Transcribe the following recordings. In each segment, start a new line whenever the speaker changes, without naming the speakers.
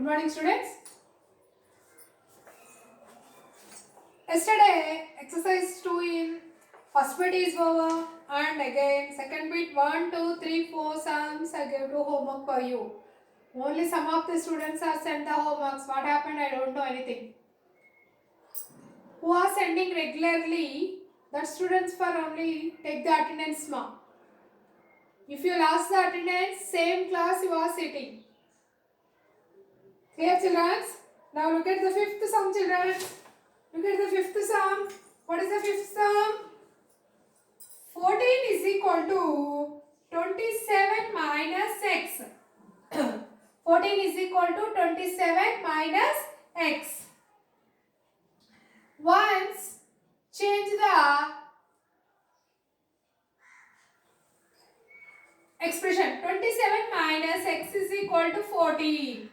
morning, students. Yesterday, exercise 2 in first bit is over, and again second bit 1, 2, 3, 4 sums I gave to homework for you. Only some of the students are sent the homeworks. What happened? I don't know anything. Who are sending regularly? That students for only take the attendance mark. If you lost the attendance, same class you are sitting. Clear, children? Now look at the fifth sum, children. Look at the fifth sum. What is the fifth sum? 14 is equal to 27 minus x. 14 is equal to 27 minus x. Once change the expression. 27 minus x is equal to 14.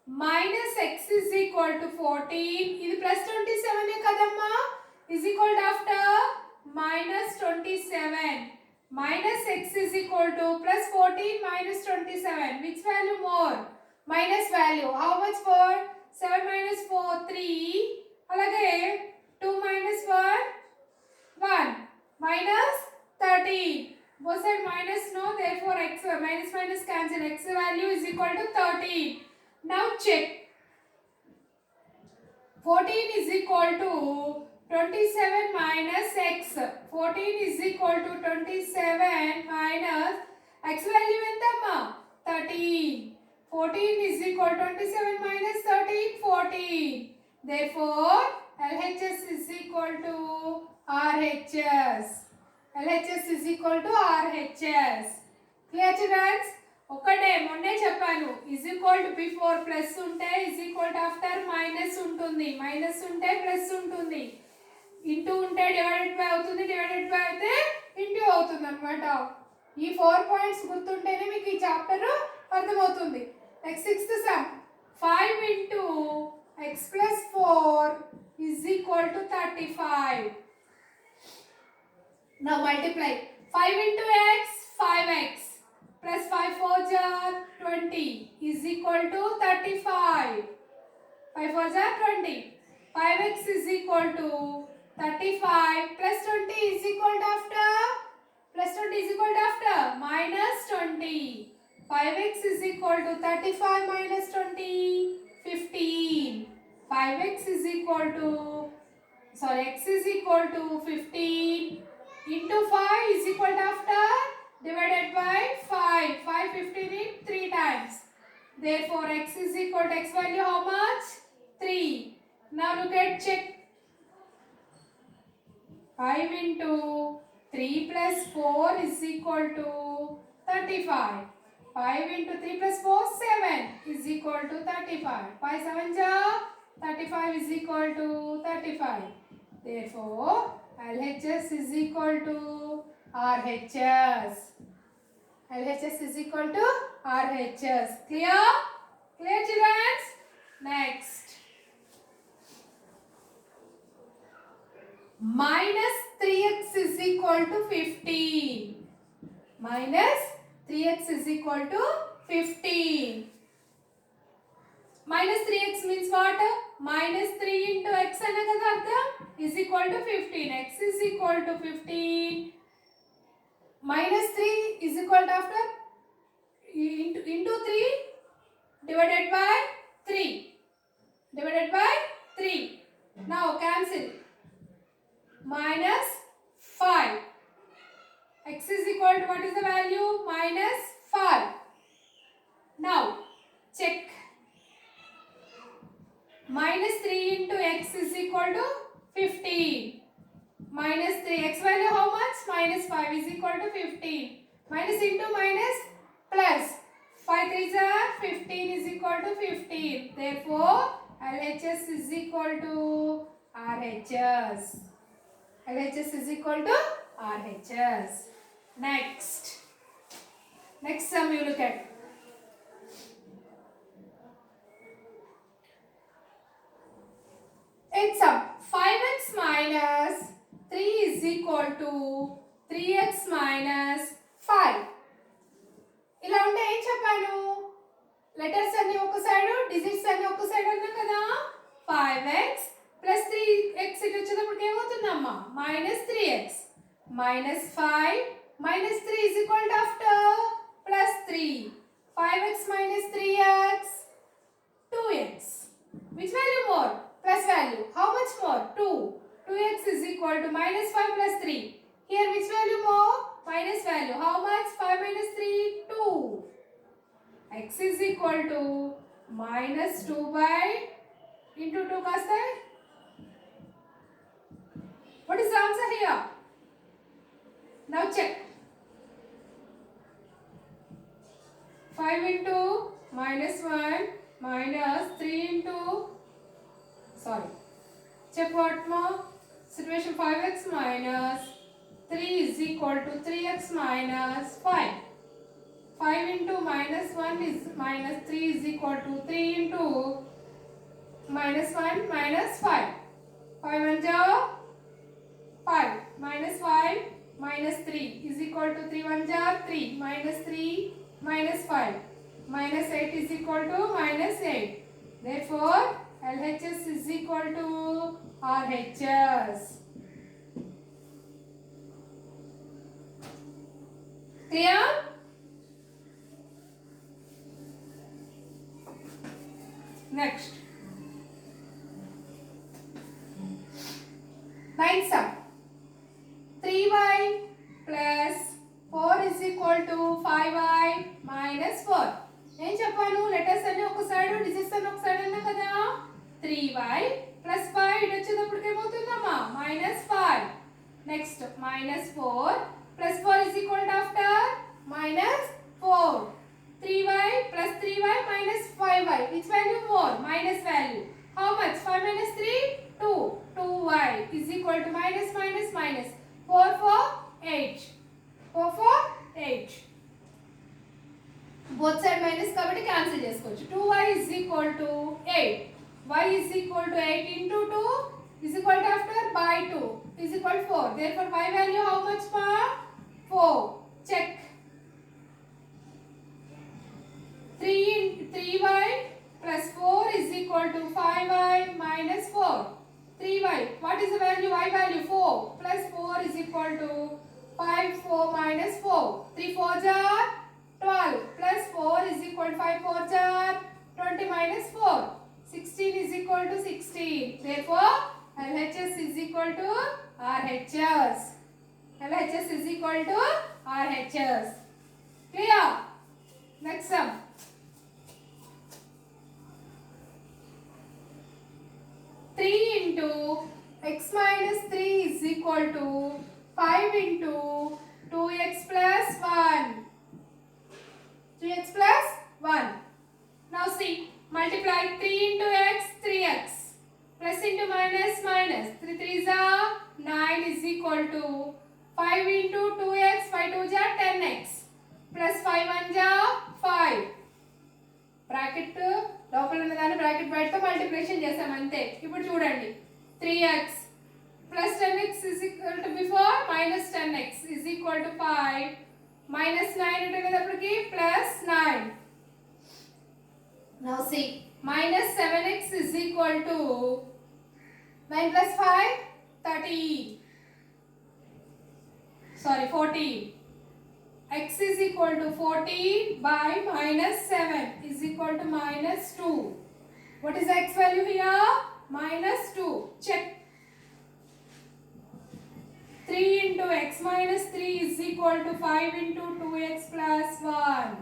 Minus x is equal to 14. This plus 27 kadamma is equal to after minus 27. Minus x is equal to plus 14 minus 27. Which value more? Minus value. How much for? 7 minus 4, 3. Alage 2 minus 1, 1. Minus 13. Both side minus no, therefore x minus cancel. X value is equal to 13. Now check. 14 is equal to 27 minus x. 14 is equal to 27 minus x value entamma 13. 14 is equal to 27 minus 13, 14. Therefore, LHS is equal to RHS. LHS is equal to RHS. Clear, children? ఒకటే మొన్నే చెప్పాను is equal to before plus ఉంటే is equal to after minus ఉంటుంది, minus ఉంటే plus ఉంటుంది, into ఉంటే divided by అవుతుంది, divided by అయితే ఇంటూ అవుతుంది అన్నమాట. ఈ 4 పాయింట్స్ గుర్తుంటేనే మీకు ఈ చాప్టర్ అర్థమవుతుంది. Next sixth sum 5 into x plus 4 is equal to 35. Now multiply 5 into x 5x plus 5 4s are 20 is equal to 35. 5 4s are 20. 5x is equal to 35 plus 20 is equal to after plus 20 is equal to after minus 20. 5x is equal to 35 minus 20, 15. 5x is equal to x is equal to 15 into 5 is equal to after divided by 5. 5 15 in 3 times. Therefore, x is equal to x value how much? 3. Now look at check. 5 into 3 plus 4 is equal to 35. 5 into 3 plus 4, 7 is equal to 35. 5 7 ja 35 is equal to 35. Therefore, LHS is equal to RHS. LHS is equal to RHS. Clear? Clear, children? Next. Minus 3x is equal to 15. Minus 3x is equal to 15. Minus 3x means what? Minus 3 into x is equal to 15. X is equal to 15. Minus 3 is equal to after into 3 divided by 3. Divided by 3. Now cancel. Minus 5. X is equal to what is the value? Minus 5. Now check. Minus 3 into x is equal to 15. Minus 3, x value how much? Minus 5 is equal to 15. Minus into minus plus. 5 3s are 15 is equal to 15. Therefore, LHS is equal to RHS. LHS is equal to RHS. Next. Next sum you look at. It's sum 5x minus 3 is equal to 3x minus 5. ఇలా ఉంటే ఏం చెప్పాను? Letters అన్ని ఒక side, digits అన్ని ఒక side అన్నా కదా. 5x ప్లస్ 3x ఇటు వచ్చేటప్పుడు ఏమవుతుందమ్మా -3x -5 -3 is equal to after +3. 5x minus 3x 2x. Which value more? Plus value. How much more? 2. 2x is equal to -5 plus 3. Here which value more? Minus value. How much? 5 minus 3? 2. X is equal to -2 by into 2 kasta. What is the answer here? Now check. 5 into -1 minus 3 into, sorry, check what more? Situation 5x minus 3 is equal to 3x minus 5. 5 into -1 is -3 is equal to 3 into -1 minus 5. 5 1 ja 5 minus 5 minus 3 is equal to 3 1 ja 3 minus 3 minus 5 minus 8 is equal to -8. Therefore LHS is equal to RHS. Clear? Next, 9 sum. 3y plus 4 is equal to 5y minus 4. ఏం చెప్పాను? Letters అన్ని ఒక side, digits అన్ని ఒక side అన్నా కదా. 3y plus 5 ఇటు వచ్చేటప్పటికి ఏమవుతుందమ్మా -5. Next -4 plus 4 is equal to after -4. 3y plus 3y minus 5y. Which value more? Minus value. How much? 5 minus 3? 2. 2y is equal to minus minus minus. 4 for 8. 4 for 8. Both side minus kabatti cancel chesukochu. 2y is equal to 8. Y is equal to 8 into 2 is equal to after by 2 is equal to 4. Therefore y value how much for? 4. Check. 3y plus 4 is equal to 5y minus 4. 3y. What is the value? Y value 4 plus 4 is equal to 5 4 minus 4. 3 4s are 12 plus 4 is equal to 5 4s are 20 minus 4. 16 is equal to 16. Therefore LHS is equal to RHS. LHS is equal to RHS. Clear? Next sum. 3 into x minus 3 is equal to 5 into 2x plus 1. 2x plus 1. Now see, multiply 3 into x, 3x. Plus into minus, minus. 3 3s are 9 is equal to 5 into 2x, 5 2s are 10x. Plus 5 1s are 5. Bracket లోపల ఉన్న దాన్ని bracket బయటతో multiplication చేసాం అంతే. ఇప్పుడు చూడండి 3x plus 10x is equal to before minus 10x is equal to 5 minus 9 ఉండేటప్పటికి plus 9. Now see, minus 7x is equal to 9 plus 5 13. Sorry, 14. X is equal to 14 by minus 7 is equal to minus 2. What is the x value here? Minus 2. Check. 3 into x minus 3 is equal to 5 into 2x plus 1.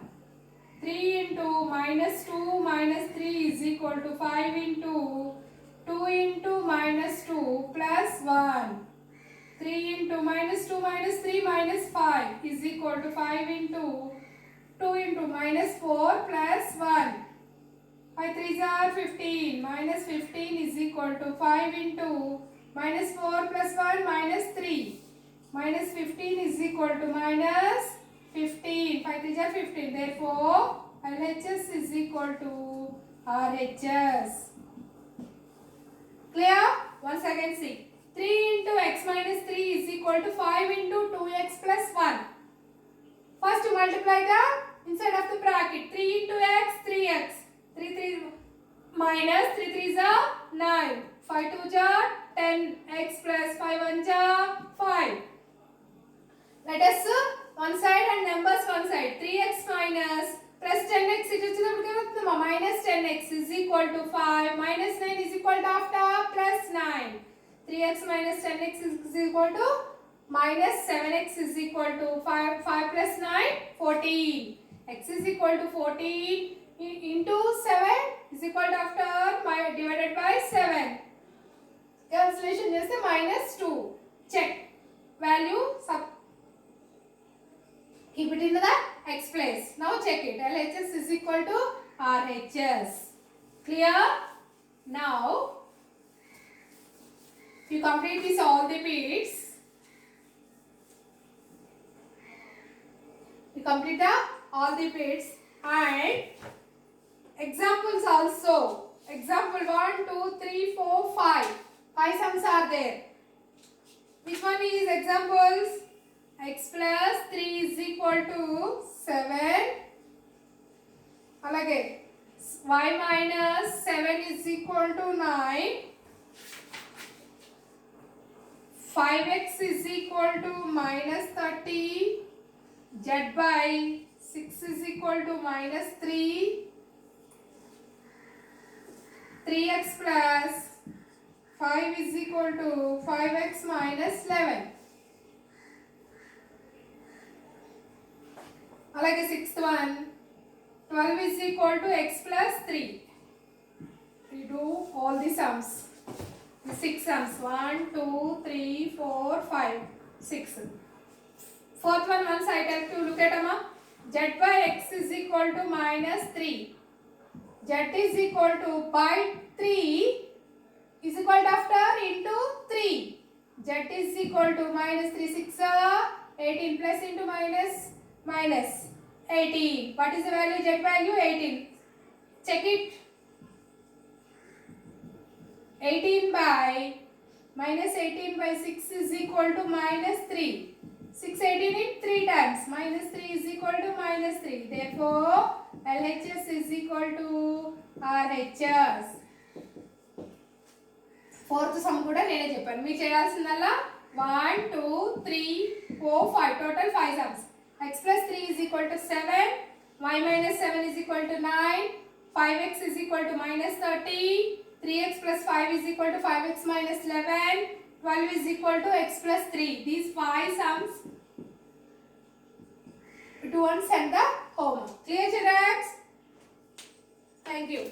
3 into minus 2 minus 3 is equal to 5 into 2 into minus 2 plus 1. 3 into minus 2 minus 3 minus 5 is equal to 5 into 2 into minus 4 plus 1. 5 3s are 15. Minus 15 is equal to 5 into minus 4 plus 1 minus 3. Minus 15 is equal to minus 15. 5 3s are 15. Therefore, LHS is equal to RHS. Clear? Once again see. 3 into x minus 3 is equal to 5 into 2x plus 1. First multiply the inside of the bracket. 3 into x, 3x. 3 3 minus 3 3 are 9. 5 2 are 10. X plus 5 1 are 5. Let us one side and numbers one side. 3x minus plus 10x it is minus 10x is equal to 5. Minus 9 is equal to after plus 9. 3x minus 10x is equal to minus 7x is equal to 5. 5 plus 9 14. X is equal to 14 into 7 is equal to after divided by 7. Cancellation is minus 2. Check. Value keep it in the x place. Now check it. LHS is equal to RHS. Clear? Now, if you complete this all the bits, you complete all the bits and examples also. Example 1, 2, 3, 4, 5. 5 sums are there. Which one is examples? X plus 3 is equal to 7. Alage. Y minus 7 is equal to 9. 5x is equal to minus 30. Z by 6 is equal to minus 3. 3x plus 5 is equal to 5x minus 11. Alage sixth one, 12 is equal to x plus 3. We do all the sums. The 6 sums. 1, 2, 3, 4, 5, 6. Fourth one side I have to look at amma. Z by x is equal to minus 3. Z is equal to by 3 is equal to after into 3. Z is equal to minus 3 6 18 plus into minus 18. What is the value? Z value 18. Check it. 18 by minus 18 by 6 is equal to minus 3. 6 18 in 3 times. Minus 3 is equal to minus 3. Therefore, LHS is equal to RHS. Fourth sum kuda nene cheppanu. Meer cheyalsindalla 1 2 3 4 5 total 5 sums. X plus 3 is equal to 7. Y minus 7 is equal to 9. 5x is equal to minus 30. 3x plus 5 is equal to 5x minus 11. 12 is equal to x plus 3. These 5 sums to send the homework. Clear, children? Thank you.